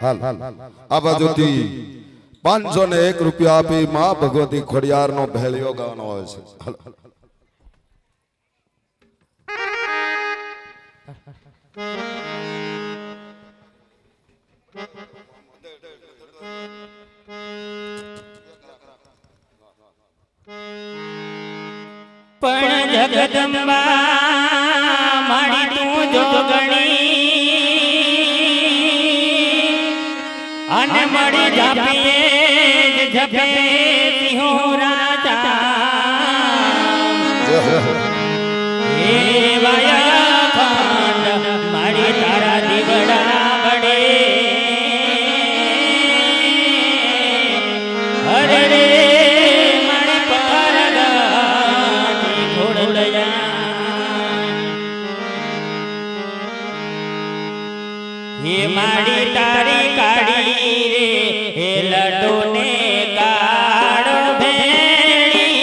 હાલ આ બાજુથી 501 રૂપિયા આપી માં ભગવતી ખોડિયાર નો ભેળિયો ગાવાનો હોય છે. પણ જગદંબા મારી તું જોગણી અને મળી જાપીએ જપે સિંહો રાજા હે વાયા ખાંડ મારી તારા દીવડા બડે હરે રે મારી પથાર ગાતી ઘોડલયા હે મારી તારી કાળી રે હે લડો ને કાળો ભેળિયો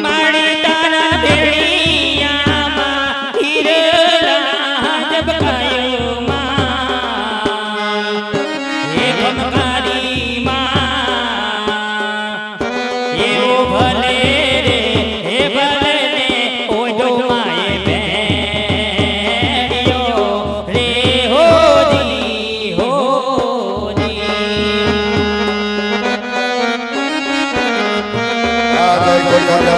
મારી તારા ભેળિયામાં હીરા જબકાયો માં હે ગમકારી માં એવો ભલે રે હે ભલે ને ઓજો માએ ભેળિયો રે હોજી હોજી આ જય ખોડિયાર